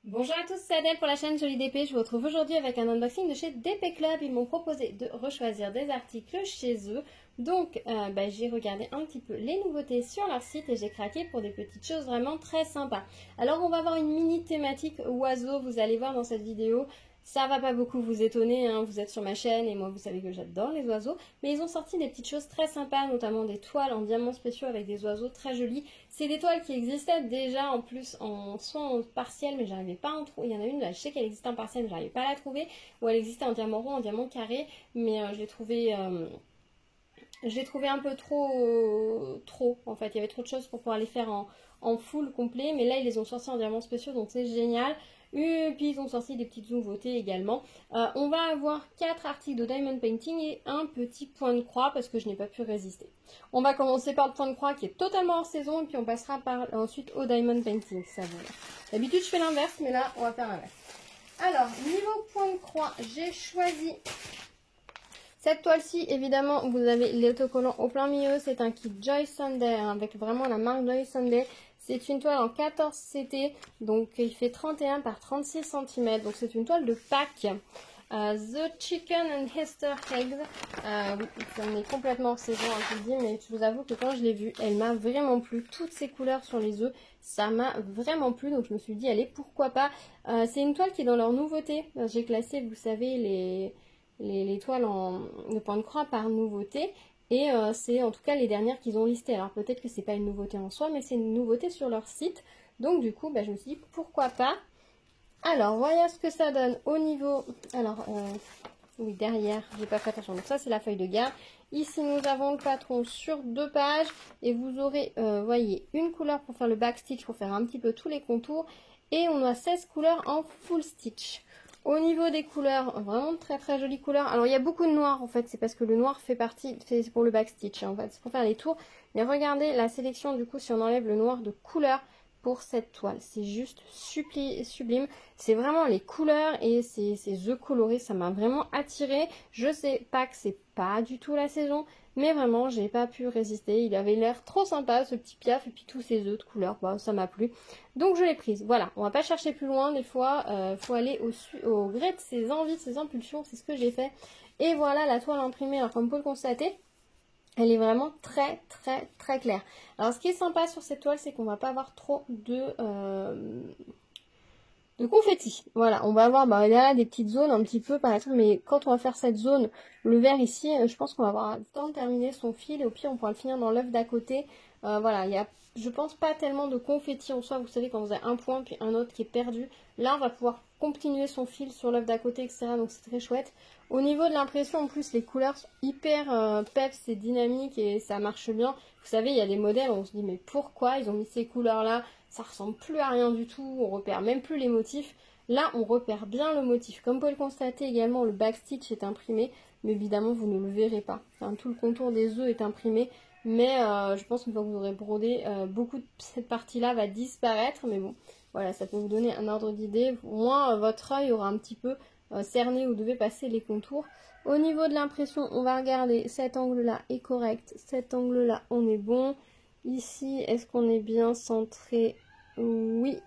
Bonjour à tous, c'est Adèle pour la chaîne Jolie DP. Je vous retrouve aujourd'hui avec un unboxing de chez DP Club. Ils m'ont proposé de rechoisir des articles chez eux. Donc j'ai regardé un petit peu les nouveautés sur leur site et j'ai craqué pour des petites choses vraiment très sympas. Alors on va avoir une mini thématique oiseaux, vous allez voir dans cette vidéo. Ça va pas beaucoup vous étonner, hein. Vous êtes sur ma chaîne et moi vous savez que j'adore les oiseaux. Mais ils ont sorti des petites choses très sympas, notamment des toiles en diamants spéciaux avec des oiseaux très jolis. C'est des toiles qui existaient déjà en plus soit en partiel, mais j'arrivais pas à en trouver. Il y en a une là, je sais qu'elle existait en partiel, mais j'arrivais pas à la trouver. Ou elle existait en diamant rond, en diamant carré, mais je l'ai trouvé un peu trop en fait. Il y avait trop de choses pour pouvoir les faire en full complet, mais là ils les ont sortis en diamants spéciaux, donc c'est génial. Et puis ils ont sorti des petites nouveautés également. On va avoir 4 articles de diamond painting et un petit point de croix parce que je n'ai pas pu résister. On va commencer par le point de croix qui est totalement hors saison et puis on passera ensuite au diamond painting. Ça vous. D'habitude je fais l'inverse, mais là on va faire l'inverse. Alors niveau point de croix, j'ai choisi cette toile-ci. Évidemment vous avez l'autocollant au plein milieu. C'est un kit Joy Sunday avec vraiment la marque Joy Sunday. C'est une toile en 14 CT, donc il fait 31 par 36 cm. Donc c'est une toile de Pâques. The Chicken and Easter Eggs. Oui, on est complètement hors saison, hein, je vous le dis, mais je vous avoue que quand je l'ai vue, elle m'a vraiment plu. Toutes ces couleurs sur les œufs, ça m'a vraiment plu. Donc je me suis dit, allez, pourquoi pas. C'est une toile qui est dans leur nouveauté. J'ai classé, vous savez, les toiles de point de croix par nouveauté. Et c'est en tout cas les dernières qu'ils ont listées. Alors peut-être que c'est pas une nouveauté en soi, mais c'est une nouveauté sur leur site. Donc du coup, je me suis dit pourquoi pas. Alors voyons ce que ça donne au niveau. Alors oui, derrière, j'ai pas fait attention. Donc ça c'est la feuille de garde. Ici nous avons le patron sur 2 pages. Et vous aurez, voyez, une couleur pour faire le back stitch, pour faire un petit peu tous les contours. Et on a 16 couleurs en full stitch. Au niveau des couleurs, vraiment très très jolies couleurs. Alors il y a beaucoup de noir en fait, c'est parce que le noir fait partie, c'est pour le backstitch en fait, c'est pour faire les tours. Mais regardez la sélection du coup si on enlève le noir de couleurs pour cette toile. C'est juste sublime. C'est vraiment les couleurs et ces œufs colorés, ça m'a vraiment attiré. Je sais pas que c'est pas du tout la saison, mais vraiment j'ai pas pu résister. Il avait l'air trop sympa ce petit piaf et puis tous ces œufs de couleurs, ça m'a plu. Donc je l'ai prise. Voilà, on va pas chercher plus loin des fois, faut aller au gré de ses envies, de ses impulsions, c'est ce que j'ai fait. Et voilà la toile imprimée, alors comme vous pouvez le constater, elle est vraiment très très très claire. Alors ce qui est sympa sur cette toile, c'est qu'on va pas avoir trop de confetti. Voilà, on va avoir là des petites zones un petit peu par exemple, mais quand on va faire cette zone, le vert ici, je pense qu'on va avoir le temps de terminer son fil et au pire on pourra le finir dans l'œuf d'à côté. Voilà, il y a, je pense pas tellement de confetti en soi, vous savez quand vous avez un point puis un autre qui est perdu. Là on va pouvoir continuer son fil sur l'œuf d'à côté, etc. Donc c'est très chouette. Au niveau de l'impression, en plus les couleurs sont hyper peps et dynamiques et ça marche bien. Vous savez, il y a des modèles, on se dit mais pourquoi ils ont mis ces couleurs là? Ça ressemble plus à rien du tout, on repère même plus les motifs. Là, on repère bien le motif. Comme vous pouvez le constater également, le backstitch est imprimé, mais évidemment, vous ne le verrez pas. Enfin, tout le contour des œufs est imprimé, mais je pense qu'une fois que vous aurez brodé, beaucoup de cette partie-là va disparaître, mais bon, voilà, ça peut vous donner un ordre d'idée. Au moins, votre œil aura un petit peu cerné où vous devez passer les contours. Au niveau de l'impression, on va regarder, cet angle-là est correct, cet angle-là, on est bon. Ici, est-ce qu'on est bien centré? Oui.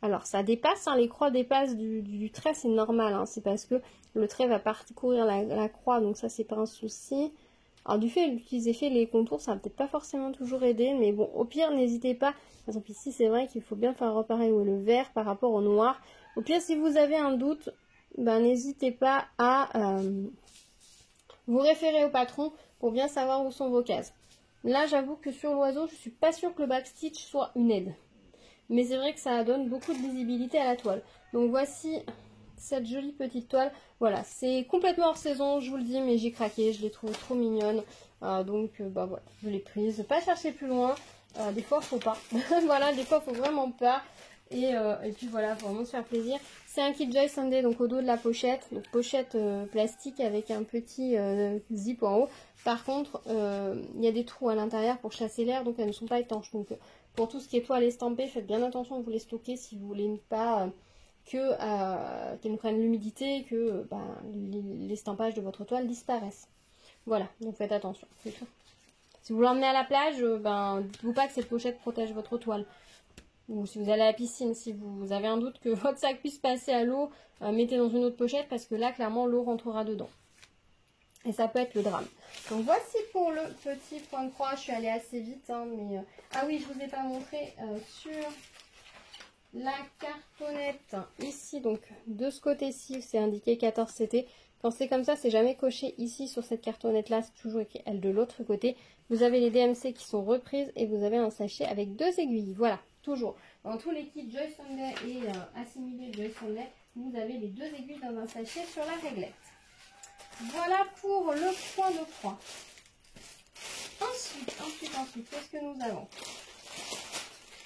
Alors, ça dépasse, hein, les croix dépassent du trait, c'est normal. Hein, c'est parce que le trait va parcourir la croix, donc ça, c'est pas un souci. Alors, du fait qu'ils aient fait les contours, ça va peut-être pas forcément toujours aider, mais bon, au pire, n'hésitez pas. Par exemple, ici, c'est vrai qu'il faut bien faire repérer où est le vert par rapport au noir. Au pire, si vous avez un doute, n'hésitez pas à vous référer au patron pour bien savoir où sont vos cases. Là, j'avoue que sur l'oiseau, je suis pas sûre que le backstitch soit une aide. Mais c'est vrai que ça donne beaucoup de visibilité à la toile. Donc voici cette jolie petite toile. Voilà, c'est complètement hors saison, je vous le dis, mais j'ai craqué, je l'ai trouvée trop mignonne. Donc voilà, je l'ai prise. Pas chercher plus loin. Des fois, faut pas. Voilà, des fois, faut vraiment pas. Et puis voilà, faut vraiment se faire plaisir. C'est un kit Joy Sunday, donc au dos de la pochette. Donc pochette plastique avec un petit zip en haut. Par contre, il y a des trous à l'intérieur pour chasser l'air, donc elles ne sont pas étanches. Donc pour tout ce qui est toile estampée, faites bien attention à vous les stocker si vous voulez pas qu'elles ne prennent l'humidité et que l'estampage de votre toile disparaisse. Voilà, donc faites attention, c'est tout. Si vous l'emmenez à la plage, dites-vous pas que cette pochette protège votre toile. ou si vous allez à la piscine, si vous avez un doute que votre sac puisse passer à l'eau, mettez dans une autre pochette parce que là, clairement, l'eau rentrera dedans. Et ça peut être le drame. Donc voici pour le petit point de croix. Je suis allée assez vite, hein, mais... Ah oui, je vous ai pas montré sur la cartonnette. Ici, donc de ce côté-ci, c'est indiqué 14 CT. Quand c'est comme ça, c'est jamais coché ici sur cette cartonnette-là. C'est toujours écrit elle de l'autre côté. Vous avez les DMC qui sont reprises et vous avez un sachet avec 2 aiguilles. Voilà, toujours. Dans tous les kits Joy Sunday et assimilés Joy Sunday, vous avez les 2 aiguilles dans un sachet sur la réglette. Voilà pour le point de croix. Ensuite, qu'est-ce que nous avons?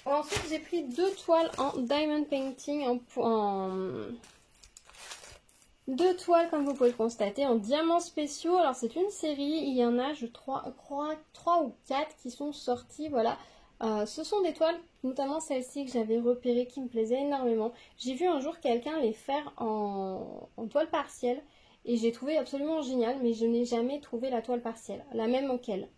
Ensuite, j'ai pris 2 toiles en Diamond Painting, deux toiles, comme vous pouvez le constater, en diamants spéciaux. Alors, c'est une série, il y en a, je crois, 3 ou 4 qui sont sorties, voilà. Ce sont des toiles, notamment celle-ci que j'avais repérée, qui me plaisait énormément. J'ai vu un jour quelqu'un les faire en toile partielle. Et j'ai trouvé absolument génial, mais je n'ai jamais trouvé la toile partielle, la même auquel.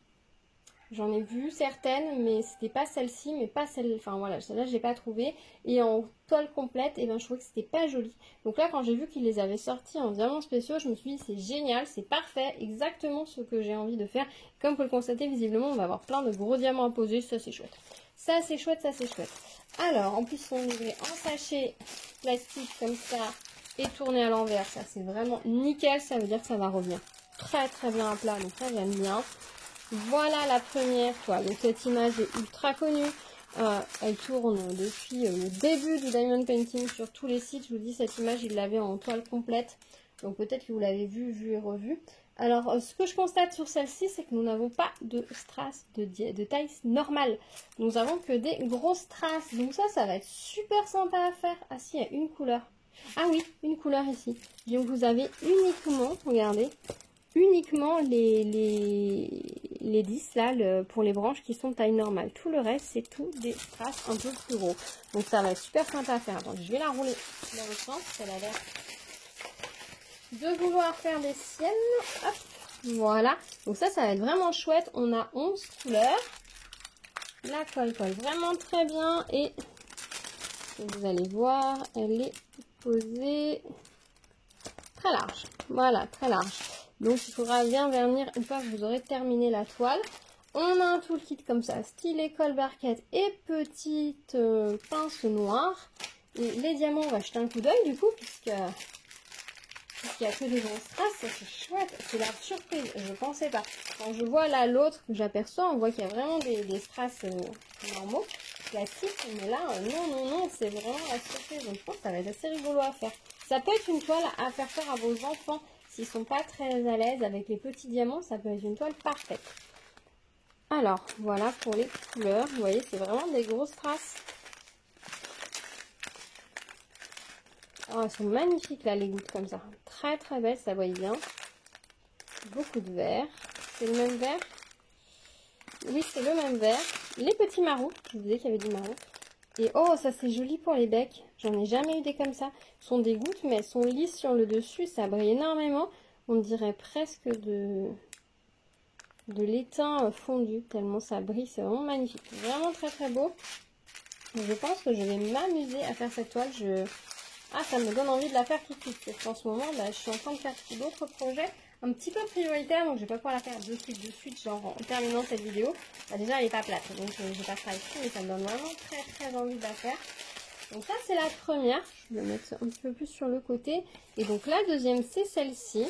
J'en ai vu certaines, mais c'était pas celle-ci, mais pas celle, enfin voilà, celle-là j'ai pas trouvé. Et en toile complète, et ben je trouvais que c'était pas joli. Donc là, quand j'ai vu qu'ils les avaient sortis en diamants spéciaux, je me suis dit c'est génial, c'est parfait, exactement ce que j'ai envie de faire. Comme vous pouvez le constater, visiblement, on va avoir plein de gros diamants à poser, ça c'est chouette. Ça c'est chouette, ça c'est chouette. Alors, en plus, ils sont livrés en sachet plastique comme ça. Et tourner à l'envers, ça c'est vraiment nickel, ça veut dire que ça va revenir très très bien à plat, donc ça j'aime bien. Voilà la première toile, donc cette image est ultra connue, elle tourne depuis le début du Diamond Painting sur tous les sites. Je vous dis, cette image il l'avait en toile complète, donc peut-être que vous l'avez vu et revu. Alors ce que je constate sur celle-ci, c'est que nous n'avons pas de strass de taille normale, nous avons que des grosses strass, donc ça va être super sympa à faire. Ah si, il y a une couleur. Ah oui, une couleur ici. Donc vous avez uniquement, regardez, uniquement les 10 là, pour les branches qui sont taille normale. Tout le reste, c'est tout des strass un peu plus gros. Donc ça va être super sympa à faire. Attendez, je vais la rouler dans le sens, elle a l'air de vouloir faire des siennes. Hop, voilà. Donc ça va être vraiment chouette. On a 11 couleurs. La toile colle vraiment très bien et vous allez voir, elle est posée très large. Voilà, très large. Donc il faudra bien vernir une fois que vous aurez terminé la toile. On a un toolkit comme ça, stylet, colle barquette et petite pince noire. Et les diamants, on va jeter un coup d'œil du coup, puisqu'il n'y a que des gros strass, ça c'est chouette. C'est la surprise, je pensais pas. Quand je vois là l'autre que j'aperçois, on voit qu'il y a vraiment des strass normaux, classiques. Mais là, non, c'est vraiment la surprise. Donc je pense que ça va être assez rigolo à faire. Ça peut être une toile à faire à vos enfants. S'ils ne sont pas très à l'aise avec les petits diamants, ça peut être une toile parfaite. Alors, voilà pour les couleurs. Vous voyez, c'est vraiment des grosses traces. Oh, elles sont magnifiques là, les gouttes comme ça. Très très belles, ça voit bien. Beaucoup de vert. C'est le même vert? Oui, c'est le même vert. Les petits marrons. Je vous disais qu'il y avait du marron. Et oh, ça c'est joli pour les becs. J'en ai jamais eu des comme ça. Ce sont des gouttes, mais elles sont lisses sur le dessus. Ça brille énormément. On dirait presque de l'étain fondu. Tellement ça brille. C'est vraiment magnifique. Vraiment très très beau. Je pense que je vais m'amuser à faire cette toile. Ah, ça me donne envie de la faire tout de suite. Parce qu'en ce moment, je suis en train de faire d'autres projets un petit peu prioritaires. Donc je vais pas pouvoir la faire de suite, genre en terminant cette vidéo. Déjà, elle n'est pas plate. Donc je vais pas travailler dessus. Mais ça me donne vraiment très très envie de la faire. Donc ça, c'est la première. Je vais mettre un petit peu plus sur le côté. Et donc la deuxième, c'est celle-ci.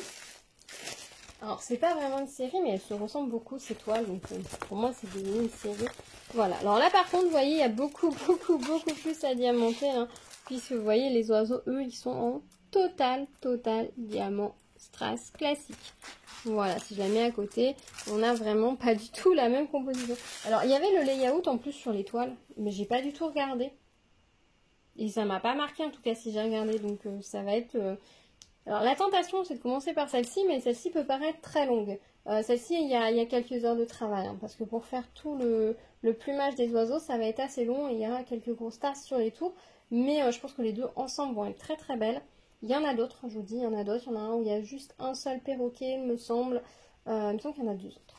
Alors, c'est pas vraiment une série, mais elle se ressemble beaucoup, ces toiles. Donc pour moi, c'est devenu une série. Voilà. Alors là, par contre, vous voyez, il y a beaucoup plus à diamanter. Hein, puisque vous voyez, les oiseaux, eux, ils sont en total diamant strass classique. Voilà, si je la mets à côté, on n'a vraiment pas du tout la même composition. Alors, il y avait le layout en plus sur les toiles, mais j'ai pas du tout regardé. Et ça m'a pas marqué, en tout cas, si j'ai regardé. Donc, ça va être... Alors, la tentation, c'est de commencer par celle-ci, mais celle-ci peut paraître très longue. Celle-ci, il y a quelques heures de travail, hein, parce que pour faire tout le plumage des oiseaux, ça va être assez long. Et il y aura quelques grosses tasses sur les tours. Mais je pense que les deux ensemble vont être très très belles. Il y en a d'autres, je vous dis, il y en a d'autres. Il y en a un où il y a juste un seul perroquet, il me semble. Il me semble qu'il y en a 2 autres.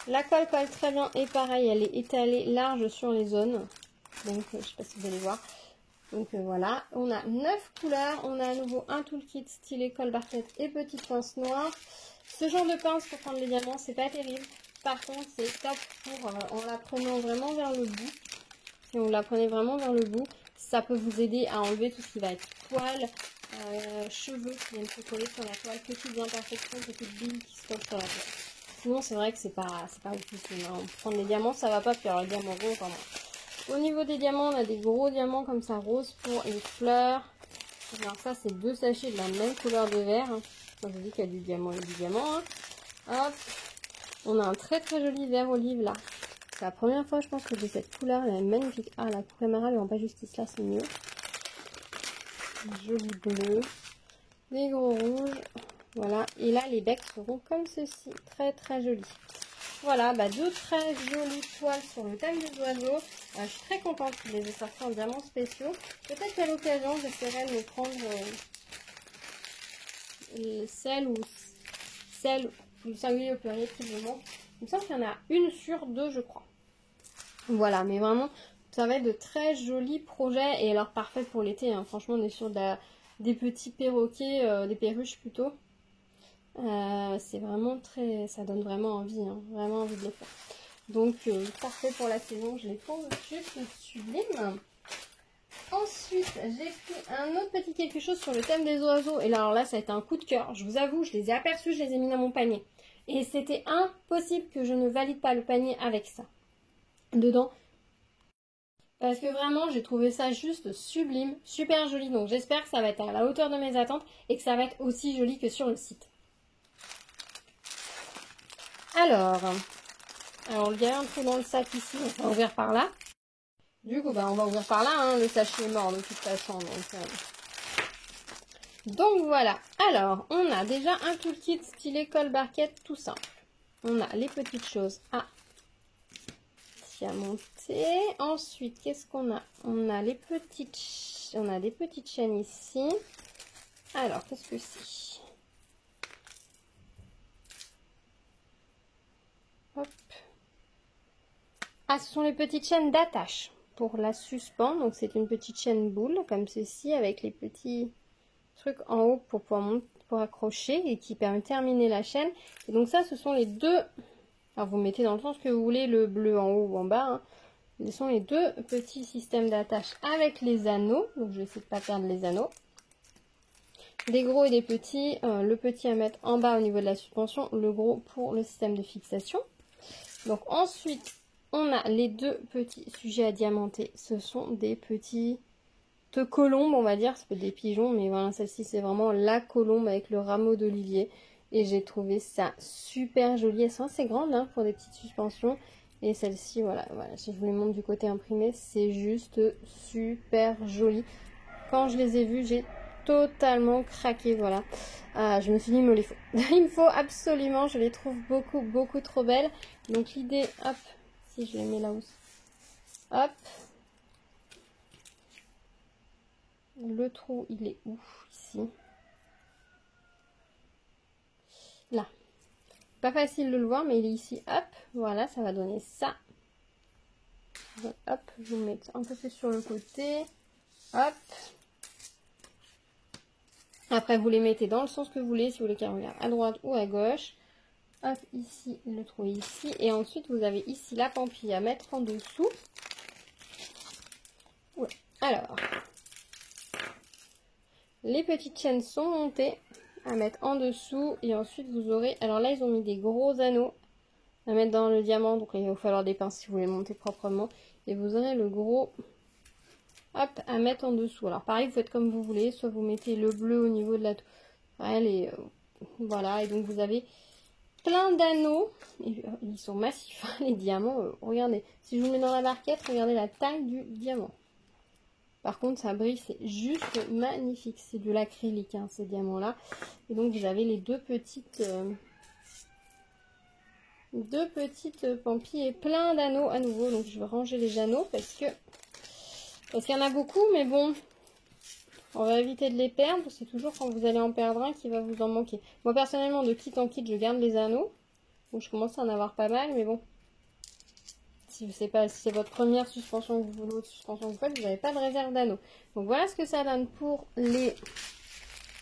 La colle colle très bien et pareil, elle est étalée large sur les zones. Donc je sais pas si vous allez voir. Donc voilà, on a 9 couleurs, on a à nouveau un toolkit style école barquette et petite pince noire. Ce genre de pince pour prendre les diamants, c'est pas terrible. Par contre, c'est top pour en la prenant vraiment vers le bout. Si on la prenait vraiment vers le bout, ça peut vous aider à enlever tout ce qui va être poils, cheveux qui viennent se coller sur la toile, petites imperfections, petites billes qui se collent sur la toile. Sinon, c'est vrai que c'est pas oufissime, hein. Prendre les diamants, ça va pas, puis alors les diamants roses, vraiment. Au niveau des diamants, on a des gros diamants comme ça, rose pour les fleurs. Alors ça, c'est 2 sachets de la même couleur de vert. Hein. Je vous dis qu'il y a du diamant et du diamant. Hein. Hop. On a un très très joli vert olive là. C'est la première fois, je pense, que j'ai cette couleur. Elle est magnifique. Ah, la caméra ne rend pas justice là, c'est mieux. Joli bleu. Des gros rouges. Voilà. Et là, les becs seront comme ceci. Très très jolis. Voilà, 2 très jolies toiles sur le thème des oiseaux. Je suis très contente qu'ils les aient sortis en diamants spéciaux. Peut-être qu'à l'occasion, j'essaierai de me prendre celle ou singulier au pluriel qui me manque. Il me semble qu'il y en a une sur 2, je crois. Voilà, mais vraiment, ça va être de très jolis projets. Et alors, parfait pour l'été. Hein. Franchement, on est sur des petits perroquets, des perruches plutôt. C'est vraiment très, ça donne vraiment envie, hein, vraiment envie de les faire. Donc parfait pour la saison, je les trouve juste sublimes. Ensuite, j'ai pris un autre petit quelque chose sur le thème des oiseaux. Et là, alors là, ça a été un coup de cœur. Je vous avoue, je les ai aperçus, je les ai mis dans mon panier. Et c'était impossible que je ne valide pas le panier avec ça dedans. Parce que vraiment, j'ai trouvé ça juste sublime, super joli. Donc j'espère que ça va être à la hauteur de mes attentes et que ça va être aussi joli que sur le site. Alors, il y a un trou dans le sac ici, on va ouvrir par là. Du coup, on va ouvrir par là, hein, le sachet est mort de toute façon. Donc voilà, alors, on a déjà un toolkit style école barquette tout simple. On a les petites choses à monter. Ensuite, qu'est-ce qu'on a? On a des petites chaînes ici. Alors, qu'est-ce que c'est? Hop. Ah, ce sont les petites chaînes d'attache pour la suspendre. Donc, c'est une petite chaîne boule comme ceci avec les petits trucs en haut pour pouvoir pour accrocher et qui permet de terminer la chaîne. Et donc, ça, ce sont les deux. Alors, vous mettez dans le sens que vous voulez, le bleu en haut ou en bas. Hein. Ce sont les deux petits systèmes d'attache avec les anneaux. Donc, je vais essayer de ne pas perdre les anneaux. Des gros et des petits. Le petit à mettre en bas au niveau de la suspension. Le gros pour le système de fixation. Donc, ensuite, on a les deux petits sujets à diamanter. Ce sont des petites colombes, on va dire. Ça peut être des pigeons, mais voilà, celle-ci, c'est vraiment la colombe avec le rameau d'olivier. Et j'ai trouvé ça super joli. Elles sont assez grandes hein, pour des petites suspensions. Et celle-ci, voilà, si je vous les montre du côté imprimé, c'est juste super joli. Quand je les ai vues, j'ai totalement craqué, voilà. Je me suis dit, il me les faut. Il me faut absolument, je les trouve beaucoup trop belles. Donc l'idée, hop, si je les mets là où, hop. Le trou, il est où? Ici. Là. Pas facile de le voir, mais il est ici. Hop, voilà, ça va donner ça. Donc, hop, je vous mets un peu plus sur le côté. Hop. Après, vous les mettez dans le sens que vous voulez, si vous voulez qu'elle regarde à droite ou à gauche. Hop, ici, le trou ici. Et ensuite, vous avez ici la pampille à mettre en dessous. Ouais. Alors, les petites chaînes sont montées à mettre en dessous. Et ensuite, vous aurez... Alors là, ils ont mis des gros anneaux à mettre dans le diamant. Donc, il va falloir des pinces si vous voulez monter proprement. Et vous aurez le gros... Hop, à mettre en dessous. Alors pareil, vous faites comme vous voulez. Soit vous mettez le bleu au niveau de la toile. Et voilà, et donc vous avez plein d'anneaux. Ils sont massifs, hein, les diamants. Regardez, si je vous mets dans la barquette, regardez la taille du diamant. Par contre, ça brille, c'est juste magnifique. C'est de l'acrylique, hein, ces diamants-là. Et donc vous avez les deux petites pampilles et plein d'anneaux à nouveau. Donc je vais ranger les anneaux parce qu'il y en a beaucoup, mais bon, on va éviter de les perdre. C'est toujours quand vous allez en perdre un qui va vous en manquer. Moi, personnellement, de kit en kit, je garde les anneaux. Donc, je commence à en avoir pas mal, mais bon. si je sais pas si c'est votre première suspension que vous voulez, suspension que vous faites, vous n'avez pas de réserve d'anneau. Donc voilà ce que ça donne pour les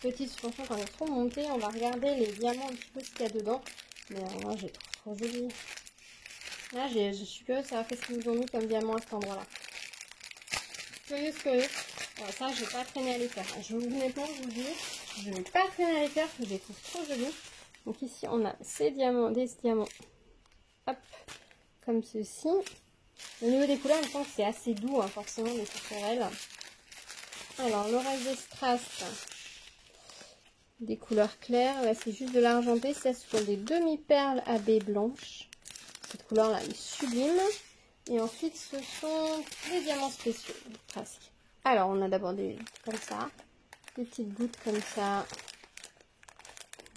petites suspensions quand elles seront montées. On va regarder les diamants un petit peu ce qu'il y a dedans. Mais moi j'ai trop joli. Là je suis curieuse de savoir qu'est-ce qu'ils nous ont mis comme diamant à cet endroit-là. Curieuse. Ça je vais pas traîner à les faire. Je vous honnêtement je vous dis, je vais pas traîner à les faire parce que je les trouve trop jolis. Donc ici on a ces diamants, des diamants. Hop, comme ceci. Au niveau des couleurs, je pense que c'est assez doux, hein, forcément, les tourterelles. Alors, le reste des strass, des couleurs claires. Là, c'est juste de l'argenté. Ça, ce sont des demi-perles à baies blanches. Cette couleur-là est sublime. Et ensuite, ce sont des diamants spéciaux, presque. Alors, on a d'abord des comme ça. Des petites gouttes comme ça.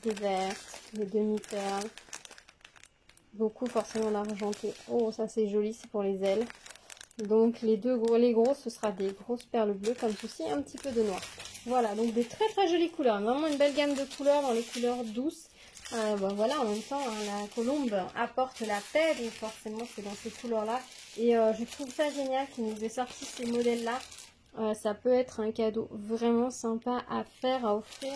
Des vertes, des demi-perles. Beaucoup forcément d'argenté. Oh, ça c'est joli, c'est pour les ailes. Donc les gros, ce sera des grosses perles bleues comme ceci, un petit peu de noir. Voilà, donc des très jolies couleurs. Vraiment une belle gamme de couleurs dans les couleurs douces. Voilà, en même temps, hein, la colombe apporte la paix, donc forcément c'est dans ces couleurs-là. Et je trouve ça génial qu'il nous ait sorti ces modèles-là. Ça peut être un cadeau vraiment sympa à faire, à offrir.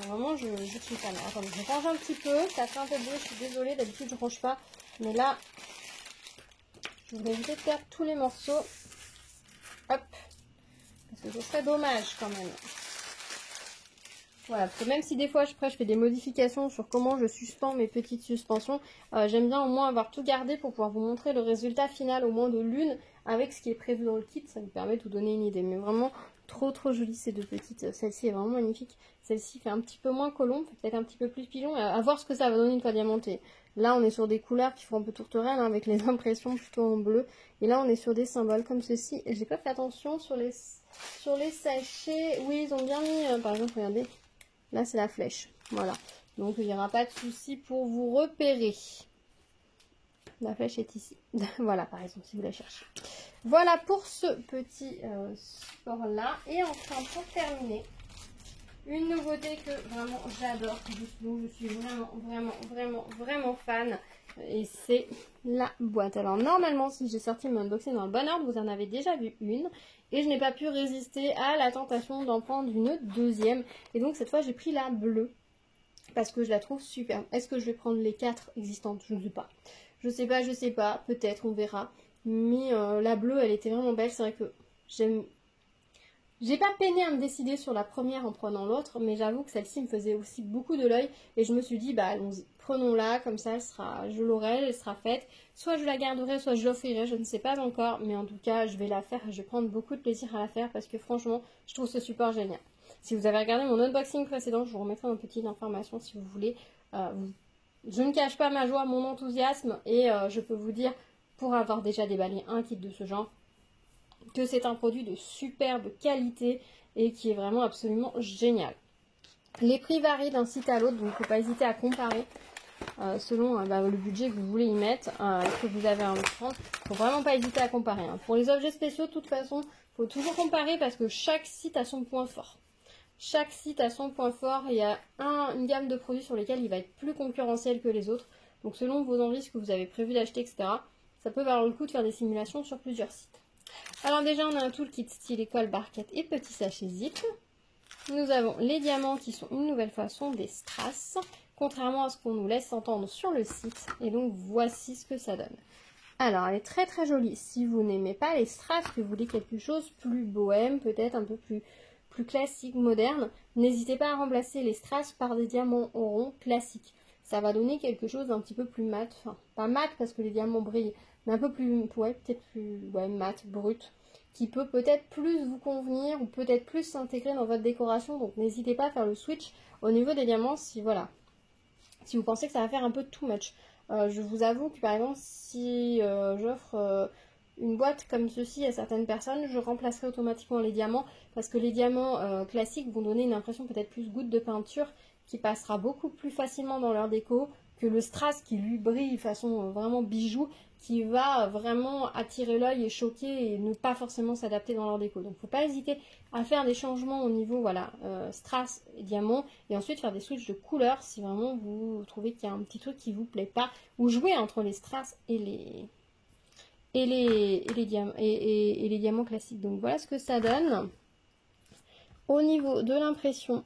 Vraiment, je suis fan. Attendez, je range un petit peu. Ça fait un peu de bruit, je suis désolée. D'habitude, je range pas. Mais là, je voudrais éviter de perdre tous les morceaux. Hop. Parce que ce serait dommage quand même. Voilà, parce que même si des fois, je fais des modifications sur comment je suspends mes petites suspensions, j'aime bien au moins avoir tout gardé pour pouvoir vous montrer le résultat final, au moins de l'une, avec ce qui est prévu dans le kit. Ça me permet de vous donner une idée. Mais vraiment, trop jolies ces deux petites. Celle-ci est vraiment magnifique. Celle-ci fait un petit peu moins colombe, peut-être un petit peu plus pigeon. À voir ce que ça va donner une fois diamanté. Là, on est sur des couleurs qui font un peu tourterelle, hein, avec les impressions plutôt en bleu. Et là, on est sur des symboles comme ceci. Et j'ai pas fait attention sur les sachets. Oui, ils ont bien mis, par exemple, regardez. Là, c'est la flèche. Voilà. Donc, il n'y aura pas de souci pour vous repérer. La flèche est ici. Voilà, par exemple, si vous la cherchez. Voilà pour ce petit support-là. Et enfin, pour terminer, une nouveauté que vraiment j'adore. Je suis vraiment fan. Et c'est la boîte. Alors, normalement, si j'ai sorti mon unboxing dans le bon ordre, vous en avez déjà vu une. Et je n'ai pas pu résister à la tentation d'en prendre une deuxième. Et donc, cette fois, j'ai pris la bleue. Parce que je la trouve superbe. Est-ce que je vais prendre les 4 existantes? Je ne sais pas. Je sais pas. Peut-être, on verra. Mais la bleue, elle était vraiment belle. C'est vrai que j'aime... J'ai pas peiné à me décider sur la première en prenant l'autre, mais j'avoue que celle-ci me faisait aussi beaucoup de l'œil. Et je me suis dit, bah allons-y, prenons-la, comme ça je l'aurai, elle sera faite. Soit je la garderai, soit je l'offrirai, je ne sais pas encore. Mais en tout cas, je vais la faire et je vais prendre beaucoup de plaisir à la faire parce que franchement, je trouve ce support génial. Si vous avez regardé mon unboxing précédent, je vous remettrai une petite information si vous voulez. Je ne cache pas ma joie, mon enthousiasme et je peux vous dire, pour avoir déjà déballé un kit de ce genre, que c'est un produit de superbe qualité et qui est vraiment absolument génial. Les prix varient d'un site à l'autre, donc il ne faut pas hésiter à comparer selon le budget que vous voulez y mettre, que vous avez à en prendre. Il ne faut vraiment pas hésiter à comparer. Hein. Pour les objets spéciaux, de toute façon, il faut toujours comparer parce que chaque site a son point fort. Chaque site a son point fort. Il y a une gamme de produits sur lesquels il va être plus concurrentiel que les autres. Donc selon vos envies, ce que vous avez prévu d'acheter, etc., ça peut valoir le coup de faire des simulations sur plusieurs sites. Alors déjà, on a un toolkit style école, barquette et petit sachet zip. Nous avons les diamants qui sont une nouvelle fois sont des strass, contrairement à ce qu'on nous laisse entendre sur le site. Et donc, voici ce que ça donne. Alors, elle est très jolie. Si vous n'aimez pas les strass, que vous voulez quelque chose plus bohème, peut-être un peu plus classique, moderne, n'hésitez pas à remplacer les strass par des diamants ronds classiques. Ça va donner quelque chose d'un petit peu plus mat. Enfin, pas mat parce que les diamants brillent, mais un peu plus, ouais, peut-être plus mat, brut, qui peut peut-être plus vous convenir ou peut-être plus s'intégrer dans votre décoration. Donc n'hésitez pas à faire le switch au niveau des diamants si vous pensez que ça va faire un peu too much. Je vous avoue que par exemple si j'offre une boîte comme ceci à certaines personnes, je remplacerai automatiquement les diamants parce que les diamants classiques vont donner une impression peut-être plus goutte de peinture qui passera beaucoup plus facilement dans leur déco que le strass qui lui brille de façon vraiment bijou, qui va vraiment attirer l'œil et choquer et ne pas forcément s'adapter dans leur déco. Donc il ne faut pas hésiter à faire des changements au niveau strass et diamant et ensuite faire des switches de couleurs si vraiment vous trouvez qu'il y a un petit truc qui ne vous plaît pas ou jouer entre les strass et et les diamants classiques. Donc voilà ce que ça donne. Au niveau de l'impression,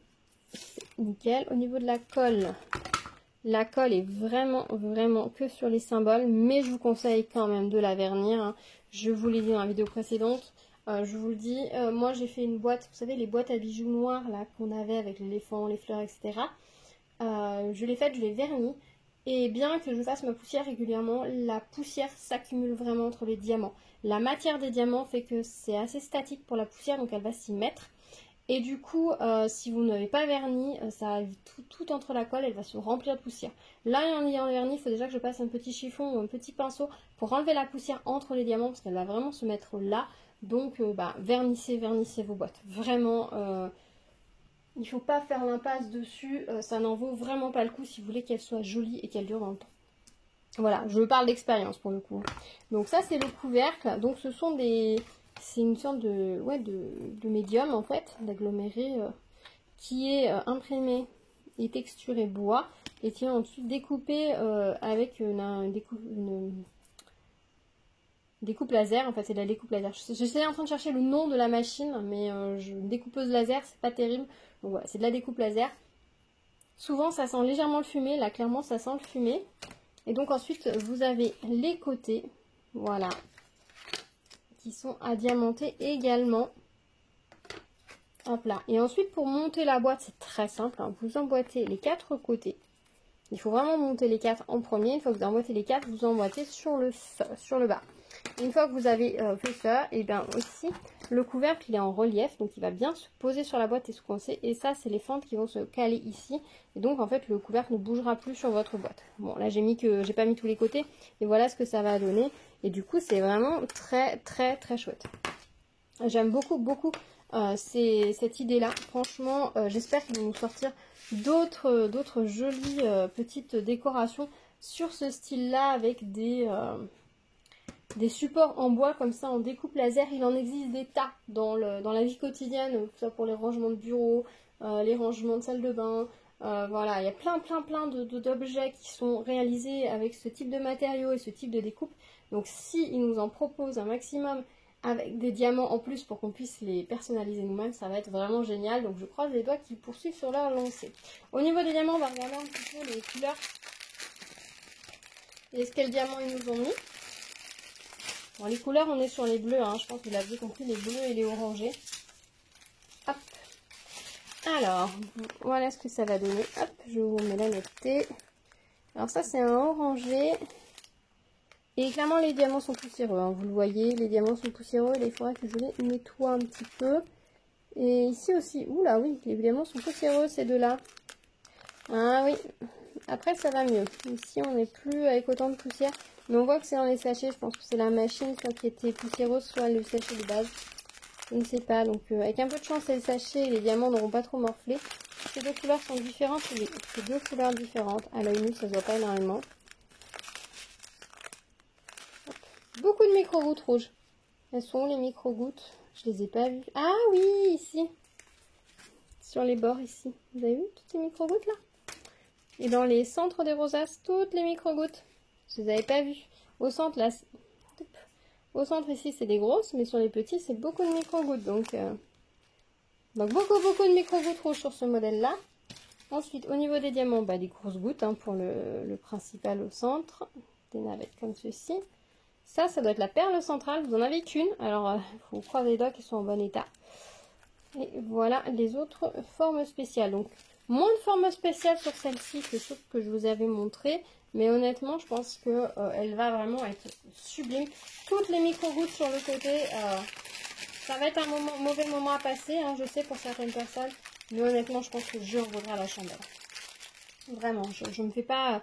c'est nickel. Au niveau de la colle est vraiment que sur les symboles, mais je vous conseille quand même de la vernir, hein. Je vous l'ai dit dans la vidéo précédente, je vous le dis, moi j'ai fait une boîte, vous savez les boîtes à bijoux noirs là qu'on avait avec l'éléphant, les fleurs, etc. Je l'ai faite, je l'ai vernie, et bien que je fasse ma poussière régulièrement, la poussière s'accumule vraiment entre les diamants. La matière des diamants fait que c'est assez statique pour la poussière, donc elle va s'y mettre. Et du coup, si vous n'avez pas verni, ça arrive tout entre la colle, elle va se remplir de poussière. Là, en ayant verni, il faut déjà que je passe un petit chiffon ou un petit pinceau pour enlever la poussière entre les diamants, parce qu'elle va vraiment se mettre là. Donc, vernissez vos boîtes. Vraiment, il ne faut pas faire l'impasse dessus, ça n'en vaut vraiment pas le coup si vous voulez qu'elle soit jolie et qu'elle dure dans le temps. Voilà, je parle d'expérience pour le coup. Donc ça, c'est le couvercle. Donc ce sont des... C'est une sorte de médium en fait, d'aggloméré qui est imprimé et texturé bois et qui est ensuite découpé avec une découpe laser. En fait, c'est de la découpe laser. J'étais en train de chercher le nom de la machine, mais découpeuse laser, c'est pas terrible. Donc voilà, c'est de la découpe laser. Souvent, ça sent légèrement le fumé. Là, clairement, ça sent le fumé. Et donc ensuite, vous avez les côtés, voilà, qui sont à diamanter également. Hop là. Et ensuite, pour monter la boîte, c'est très simple, hein. Vous emboîtez les 4 côtés. Il faut vraiment monter les 4 en premier. Une fois que vous emboîtez les 4, vous emboîtez sur le bas. Une fois que vous avez fait ça, et bien aussi, le couvercle, il est en relief, donc il va bien se poser sur la boîte et se coincer. Et ça, c'est les fentes qui vont se caler ici. Et donc, en fait, le couvercle ne bougera plus sur votre boîte. Bon, là, j'ai pas mis tous les côtés. Et voilà ce que ça va donner. Et du coup, c'est vraiment très chouette. J'aime beaucoup cette idée-là. Franchement, j'espère qu'ils vont nous sortir d'autres jolies petites décorations sur ce style-là avec des supports en bois comme ça en découpe laser. Il en existe des tas dans la vie quotidienne, que ce soit pour les rangements de bureau, les rangements de salle de bain. Voilà, il y a plein d'objets qui sont réalisés avec ce type de matériaux et ce type de découpe. Donc s'ils nous en proposent un maximum avec des diamants en plus pour qu'on puisse les personnaliser nous-mêmes, ça va être vraiment génial. Donc je croise les doigts qu'ils poursuivent sur leur lancée. Au niveau des diamants, on va regarder un petit peu les couleurs et quels diamants ils nous ont mis. Bon, les couleurs, on est sur les bleus, hein. Je pense que vous l'avez compris, les bleus et les orangés. Hop. Alors, voilà ce que ça va donner. Hop, je vous mets la netteté. Alors ça, c'est un orangé. Et clairement, les diamants sont poussiéreux, hein. Vous le voyez, les diamants sont poussiéreux. Il faudra que je les nettoie un petit peu. Et ici aussi, oula, oui, les diamants sont poussiéreux, ces deux-là. Ah oui, après, ça va mieux. Ici, on n'est plus avec autant de poussière. Mais on voit que c'est dans les sachets. Je pense que c'est la machine soit qui était poussiéreuse, soit le sachet de base. Je ne sais pas. Donc avec un peu de chance, c'est le sachet et les diamants n'auront pas trop morflé. Ces deux couleurs sont différentes. C'est deux couleurs différentes. À l'œil nu, ça ne se voit pas énormément. Hop. Beaucoup de micro-gouttes rouges. Elles sont où les micro-gouttes? Je les ai pas vues. Ah oui, ici. Sur les bords, ici. Vous avez vu toutes ces micro-gouttes là? Et dans les centres des rosaces, toutes les micro-gouttes. Je les avais pas vues. Au centre, là, au centre ici, c'est des grosses, mais sur les petits, c'est beaucoup de micro-gouttes. Donc beaucoup de micro-gouttes rouges sur ce modèle-là. Ensuite, au niveau des diamants, des grosses gouttes, hein, pour le principal au centre. Des navettes comme ceci. Ça doit être la perle centrale. Vous en avez qu'une. Alors, il faut croiser les doigts qu'elles sont en bon état. Et voilà les autres formes spéciales. Donc, moins de formes spéciales sur celle-ci que ceux que je vous avais montré. Mais honnêtement, je pense que elle va vraiment être sublime. Toutes les micro-gouttes sur le côté, ça va être un mauvais moment à passer, hein, je sais, pour certaines personnes. Mais honnêtement, je pense que je revaudrai la chandelle. Vraiment, je me fais pas...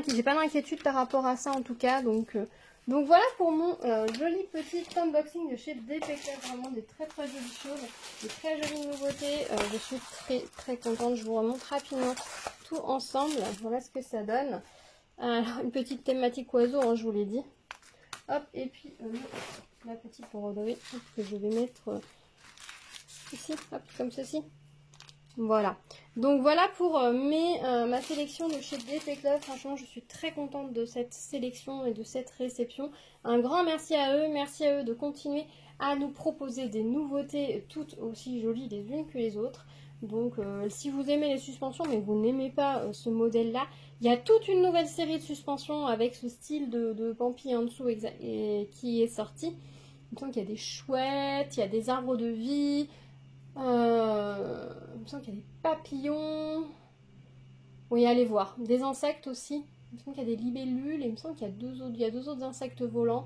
J'ai pas d'inquiétude par rapport à ça en tout cas. Donc voilà pour mon joli petit unboxing de chez DP Club. Vraiment des très jolies choses, des très jolies nouveautés. Je suis très contente. Je vous remontre rapidement tout ensemble. Voilà ce que ça donne. Alors, une petite thématique oiseau, hein, je vous l'ai dit. Hop, et puis la petite broderie que je vais mettre ici, hop, comme ceci. Voilà. Donc voilà pour ma sélection de chez DP Club. Franchement, je suis très contente de cette sélection et de cette réception. Un grand merci à eux. Merci à eux de continuer à nous proposer des nouveautés toutes aussi jolies les unes que les autres. Donc si vous aimez les suspensions mais vous n'aimez pas ce modèle-là, il y a toute une nouvelle série de suspensions avec ce style de pampi en dessous et qui est sorti. Il me semble qu'il y a des chouettes, il y a des arbres de vie, il me semble qu'il y a des papillons. Oui, allez voir. Des insectes aussi. Il me semble qu'il y a des libellules et il me semble qu'il y a deux autres insectes volants.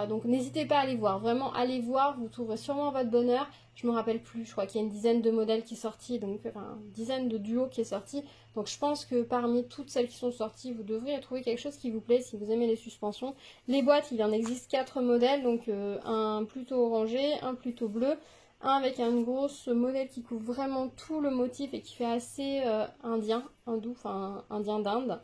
Donc n'hésitez pas à aller voir. Vraiment, allez voir. Vous trouverez sûrement votre bonheur. Je me rappelle plus. Je crois qu'il y a une dizaine de modèles qui sont sortis. Donc, enfin, une dizaine de duos qui est sorti. Donc je pense que parmi toutes celles qui sont sorties, vous devriez trouver quelque chose qui vous plaît si vous aimez les suspensions. Les boîtes, il en existe 4 modèles. Donc un plutôt orangé, un plutôt bleu, un avec un gros modèle qui couvre vraiment tout le motif et qui fait assez indien, hindou, enfin indien d'Inde.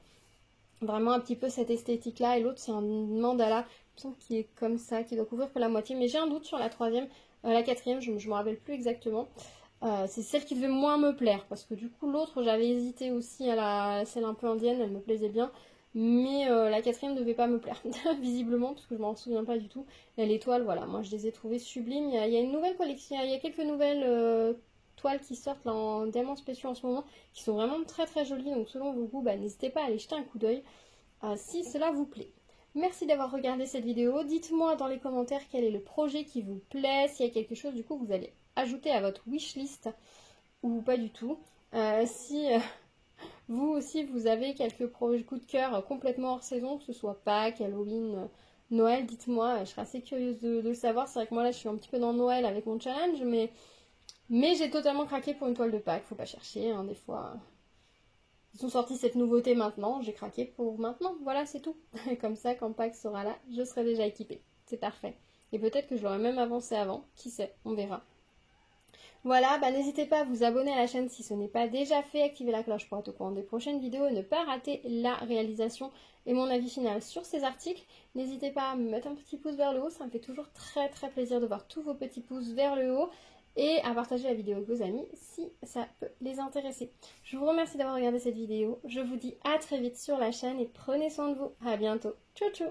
Vraiment un petit peu cette esthétique là. Et l'autre c'est un mandala, il me semble qu'il est comme ça, qui doit couvrir que la moitié. Mais j'ai un doute sur la troisième, la quatrième, je me rappelle plus exactement. C'est celle qui devait moins me plaire parce que du coup l'autre j'avais hésité aussi à celle un peu indienne, elle me plaisait bien. Mais la quatrième ne devait pas me plaire, visiblement, parce que je m'en souviens pas du tout. Et l'étoile, voilà, moi je les ai trouvées sublimes. Il y a une nouvelle collection, il y a quelques nouvelles toiles qui sortent là, en diamants spéciaux en ce moment, qui sont vraiment très très jolies. Donc selon vos goûts, n'hésitez pas à aller jeter un coup d'œil si cela vous plaît. Merci d'avoir regardé cette vidéo. Dites-moi dans les commentaires quel est le projet qui vous plaît, s'il y a quelque chose du coup que vous allez ajouter à votre wishlist ou pas du tout. Si vous aussi, vous avez quelques projets coup de cœur complètement hors saison, que ce soit Pâques, Halloween, Noël, dites-moi, je serais assez curieuse de le savoir. C'est vrai que moi là, je suis un petit peu dans Noël avec mon challenge, mais j'ai totalement craqué pour une toile de Pâques, faut pas chercher, hein, des fois. Ils ont sorti cette nouveauté maintenant, j'ai craqué pour maintenant, voilà, c'est tout. Comme ça, quand Pâques sera là, je serai déjà équipée. C'est parfait. Et peut-être que je l'aurais même avancé avant, qui sait, on verra. Voilà, n'hésitez pas à vous abonner à la chaîne si ce n'est pas déjà fait, activer la cloche pour être au courant des prochaines vidéos et ne pas rater la réalisation et mon avis final sur ces articles. N'hésitez pas à me mettre un petit pouce vers le haut, ça me fait toujours très très plaisir de voir tous vos petits pouces vers le haut et à partager la vidéo avec vos amis si ça peut les intéresser. Je vous remercie d'avoir regardé cette vidéo, je vous dis à très vite sur la chaîne et prenez soin de vous. À bientôt, ciao ciao.